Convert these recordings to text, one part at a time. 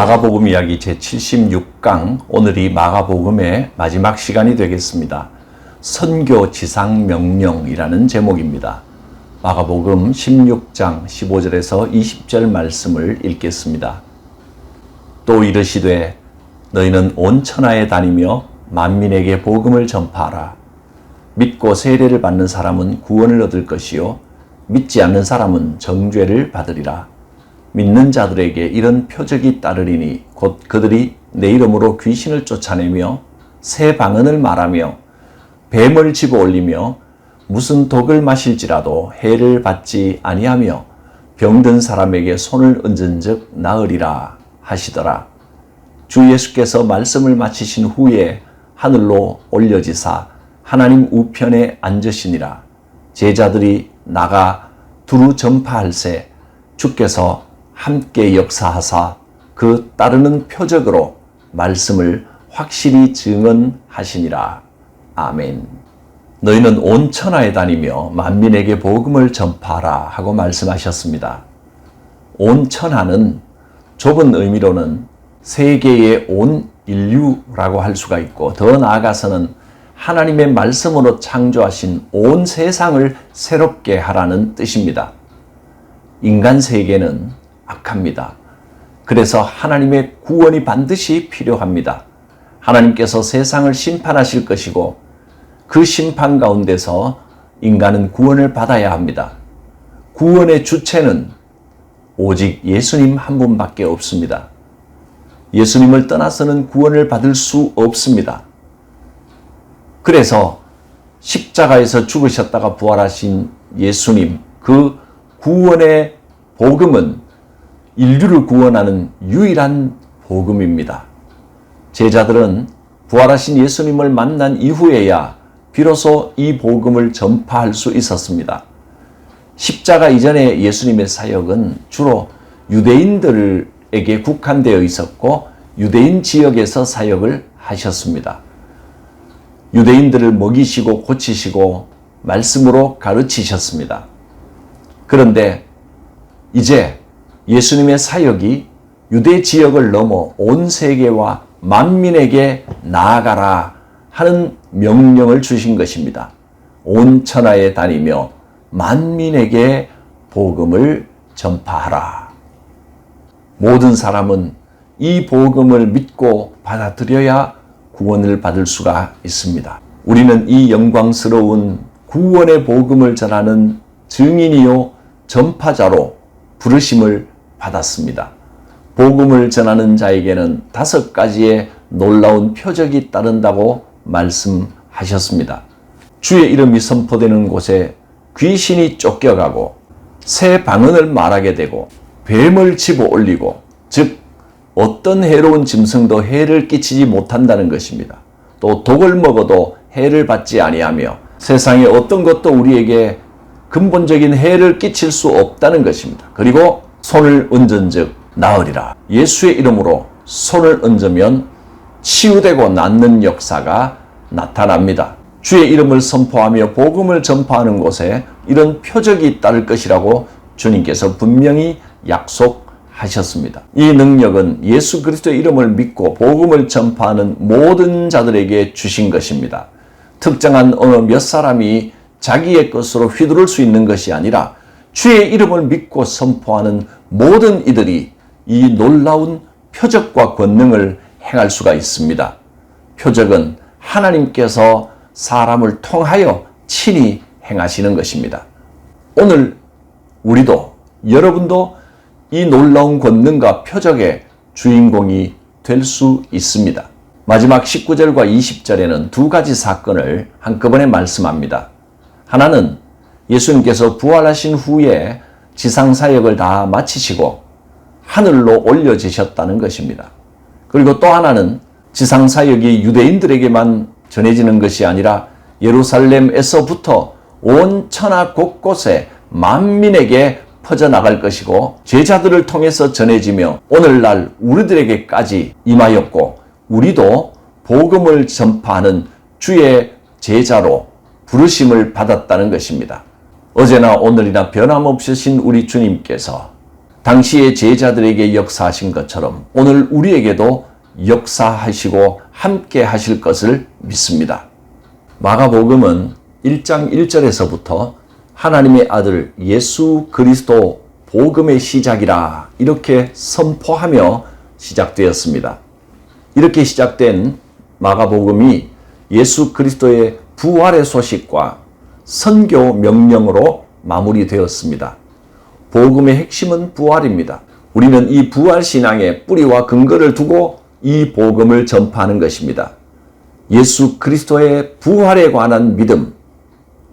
마가복음 이야기 제76강, 오늘이 마가복음의 마지막 시간이 되겠습니다. 선교 지상 명령이라는 제목입니다. 마가복음 16장 15절에서 20절 말씀을 읽겠습니다. 또 이르시되 너희는 온 천하에 다니며 만민에게 복음을 전파하라. 믿고 세례를 받는 사람은 구원을 얻을 것이요 믿지 않는 사람은 정죄를 받으리라. 믿는 자들에게 이런 표적이 따르리니 곧 그들이 내 이름으로 귀신을 쫓아내며 새 방언을 말하며 뱀을 집어올리며 무슨 독을 마실지라도 해를 받지 아니하며 병든 사람에게 손을 얹은즉 나으리라 하시더라. 주 예수께서 말씀을 마치신 후에 하늘로 올려지사 하나님 우편에 앉으시니라. 제자들이 나가 두루 전파할세 주께서 함께 역사하사 그 따르는 표적으로 말씀을 확실히 증언하시니라. 아멘. 너희는 온 천하에 다니며 만민에게 복음을 전파하라 하고 말씀하셨습니다. 온 천하는 좁은 의미로는 세계의 온 인류라고 할 수가 있고, 더 나아가서는 하나님의 말씀으로 창조하신 온 세상을 새롭게 하라는 뜻입니다. 인간 세계는 악합니다. 그래서 하나님의 구원이 반드시 필요합니다. 하나님께서 세상을 심판하실 것이고 그 심판 가운데서 인간은 구원을 받아야 합니다. 구원의 주체는 오직 예수님 한 분밖에 없습니다. 예수님을 떠나서는 구원을 받을 수 없습니다. 그래서 십자가에서 죽으셨다가 부활하신 예수님, 그 구원의 복음은 인류를 구원하는 유일한 복음입니다. 제자들은 부활하신 예수님을 만난 이후에야 비로소 이 복음을 전파할 수 있었습니다. 십자가 이전의 예수님의 사역은 주로 유대인들에게 국한되어 있었고 유대인 지역에서 사역을 하셨습니다. 유대인들을 먹이시고 고치시고 말씀으로 가르치셨습니다. 그런데 이제 예수님의 사역이 유대 지역을 넘어 온 세계와 만민에게 나아가라 하는 명령을 주신 것입니다. 온 천하에 다니며 만민에게 복음을 전파하라. 모든 사람은 이 복음을 믿고 받아들여야 구원을 받을 수가 있습니다. 우리는 이 영광스러운 구원의 복음을 전하는 증인이요 전파자로 부르심을 받았습니다. 복음을 전하는 자에게는 5가지의 놀라운 표적이 따른다고 말씀하셨습니다. 주의 이름이 선포되는 곳에 귀신이 쫓겨가고 새 방언을 말하게 되고 뱀을 집어 올리고, 즉 어떤 해로운 짐승도 해를 끼치지 못한다는 것입니다. 또 독을 먹어도 해를 받지 아니하며 세상에 어떤 것도 우리에게 근본적인 해를 끼칠 수 없다는 것입니다. 그리고 손을 얹은즉 나으리라. 예수의 이름으로 손을 얹으면 치유되고 낫는 역사가 나타납니다. 주의 이름을 선포하며 복음을 전파하는 곳에 이런 표적이 따를 것이라고 주님께서 분명히 약속하셨습니다. 이 능력은 예수 그리스도의 이름을 믿고 복음을 전파하는 모든 자들에게 주신 것입니다. 특정한 어느 몇 사람이 자기의 것으로 휘두를 수 있는 것이 아니라 주의 이름을 믿고 선포하는 모든 이들이 이 놀라운 표적과 권능을 행할 수가 있습니다. 표적은 하나님께서 사람을 통하여 친히 행하시는 것입니다. 오늘 우리도, 여러분도 이 놀라운 권능과 표적의 주인공이 될 수 있습니다. 마지막 19절과 20절에는 2가지 사건을 한꺼번에 말씀합니다. 하나는 예수님께서 부활하신 후에 지상사역을 다 마치시고 하늘로 올려지셨다는 것입니다. 그리고 또 하나는 지상사역이 유대인들에게만 전해지는 것이 아니라 예루살렘에서부터 온 천하 곳곳에 만민에게 퍼져나갈 것이고 제자들을 통해서 전해지며 오늘날 우리들에게까지 임하였고, 우리도 복음을 전파하는 주의 제자로 부르심을 받았다는 것입니다. 어제나 오늘이나 변함없으신 우리 주님께서 당시의 제자들에게 역사하신 것처럼 오늘 우리에게도 역사하시고 함께 하실 것을 믿습니다. 마가복음은 1장 1절에서부터 하나님의 아들 예수 그리스도 복음의 시작이라 이렇게 선포하며 시작되었습니다. 이렇게 시작된 마가복음이 예수 그리스도의 부활의 소식과 선교 명령으로 마무리되었습니다. 복음의 핵심은 부활입니다. 우리는 이 부활 신앙의 뿌리와 근거를 두고 이 복음을 전파하는 것입니다. 예수 그리스도의 부활에 관한 믿음,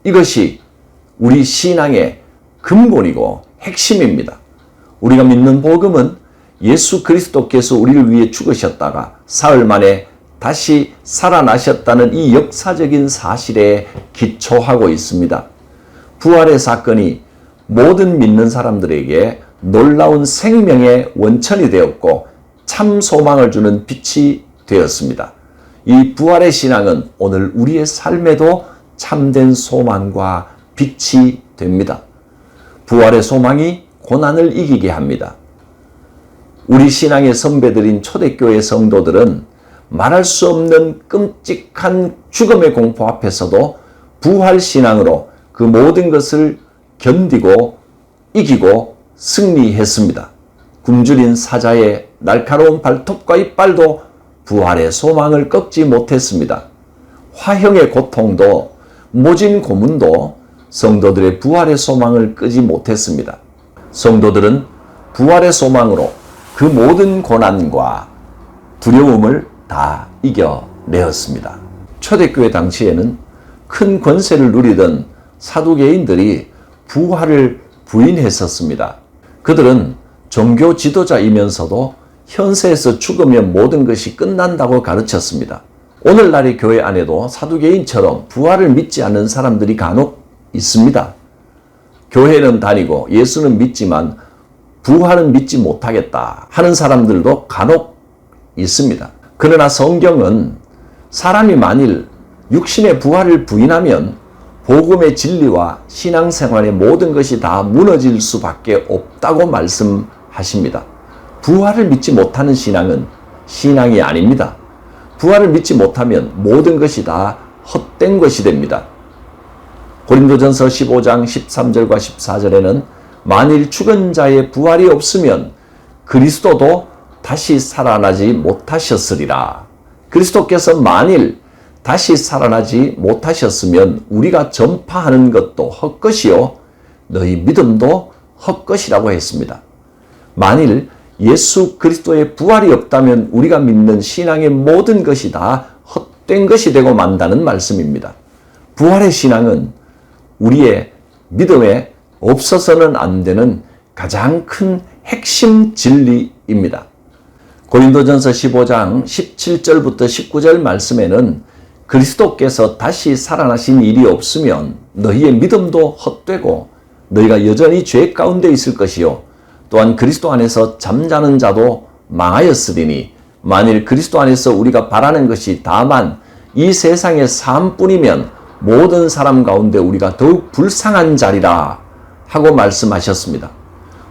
이것이 우리 신앙의 근본이고 핵심입니다. 우리가 믿는 복음은 예수 그리스도께서 우리를 위해 죽으셨다가 사흘 만에 다시 살아나셨다는 이 역사적인 사실에 기초하고 있습니다. 부활의 사건이 모든 믿는 사람들에게 놀라운 생명의 원천이 되었고 참 소망을 주는 빛이 되었습니다. 이 부활의 신앙은 오늘 우리의 삶에도 참된 소망과 빛이 됩니다. 부활의 소망이 고난을 이기게 합니다. 우리 신앙의 선배들인 초대교회 성도들은 말할 수 없는 끔찍한 죽음의 공포 앞에서도 부활 신앙으로 그 모든 것을 견디고 이기고 승리했습니다. 굶주린 사자의 날카로운 발톱과 이빨도 부활의 소망을 꺾지 못했습니다. 화형의 고통도 모진 고문도 성도들의 부활의 소망을 끄지 못했습니다. 성도들은 부활의 소망으로 그 모든 고난과 두려움을 다 이겨내었습니다. 초대교회 당시에는 큰 권세를 누리던 사두개인들이 부활을 부인했었습니다. 그들은 종교 지도자이면서도 현세에서 죽으면 모든 것이 끝난다고 가르쳤습니다. 오늘날의 교회 안에도 사두개인처럼 부활을 믿지 않는 사람들이 간혹 있습니다. 교회는 다니고 예수는 믿지만 부활은 믿지 못하겠다 하는 사람들도 간혹 있습니다. 그러나 성경은 사람이 만일 육신의 부활을 부인하면 복음의 진리와 신앙생활의 모든 것이 다 무너질 수밖에 없다고 말씀하십니다. 부활을 믿지 못하는 신앙은 신앙이 아닙니다. 부활을 믿지 못하면 모든 것이 다 헛된 것이 됩니다. 고린도전서 15장 13절과 14절에는 만일 죽은 자의 부활이 없으면 그리스도도 다시 살아나지 못하셨으리라. 그리스도께서 만일 다시 살아나지 못하셨으면 우리가 전파하는 것도 헛것이요 너희 믿음도 헛것이라고 했습니다. 만일 예수 그리스도의 부활이 없다면 우리가 믿는 신앙의 모든 것이 다 헛된 것이 되고 만다는 말씀입니다. 부활의 신앙은 우리의 믿음에 없어서는 안 되는 가장 큰 핵심 진리입니다. 고린도전서 15장 17절부터 19절 말씀에는 그리스도께서 다시 살아나신 일이 없으면 너희의 믿음도 헛되고 너희가 여전히 죄 가운데 있을 것이요 또한 그리스도 안에서 잠자는 자도 망하였으리니 만일 그리스도 안에서 우리가 바라는 것이 다만 이 세상의 삶뿐이면 모든 사람 가운데 우리가 더욱 불쌍한 자리라 하고 말씀하셨습니다.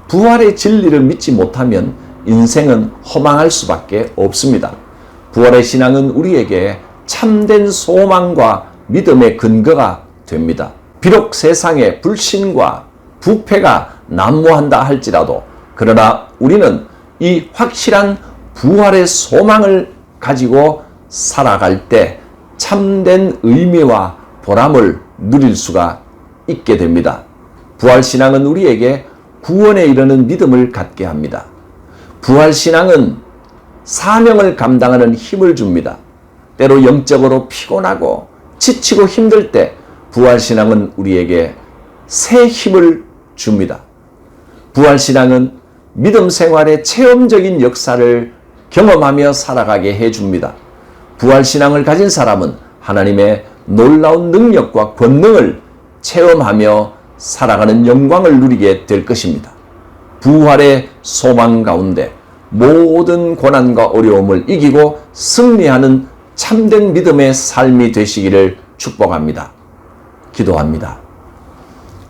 부활의 진리를 믿지 못하면 인생은 허망할 수밖에 없습니다. 부활의 신앙은 우리에게 참된 소망과 믿음의 근거가 됩니다. 비록 세상에 불신과 부패가 난무한다 할지라도 그러나 우리는 이 확실한 부활의 소망을 가지고 살아갈 때 참된 의미와 보람을 누릴 수가 있게 됩니다. 부활신앙은 우리에게 구원에 이르는 믿음을 갖게 합니다. 부활신앙은 사명을 감당하는 힘을 줍니다. 때로 영적으로 피곤하고 지치고 힘들 때 부활신앙은 우리에게 새 힘을 줍니다. 부활신앙은 믿음 생활의 체험적인 역사를 경험하며 살아가게 해줍니다. 부활신앙을 가진 사람은 하나님의 놀라운 능력과 권능을 체험하며 살아가는 영광을 누리게 될 것입니다. 부활의 소망 가운데 모든 고난과 어려움을 이기고 승리하는 참된 믿음의 삶이 되시기를 축복합니다. 기도합니다.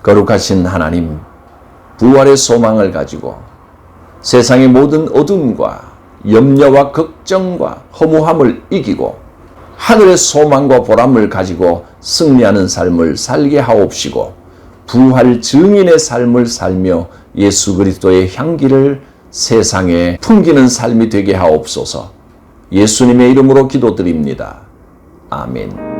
거룩하신 하나님, 부활의 소망을 가지고 세상의 모든 어둠과 염려와 걱정과 허무함을 이기고 하늘의 소망과 보람을 가지고 승리하는 삶을 살게 하옵시고 부활 증인의 삶을 살며 예수 그리스도의 향기를 세상에 풍기는 삶이 되게 하옵소서. 예수님의 이름으로 기도드립니다. 아멘.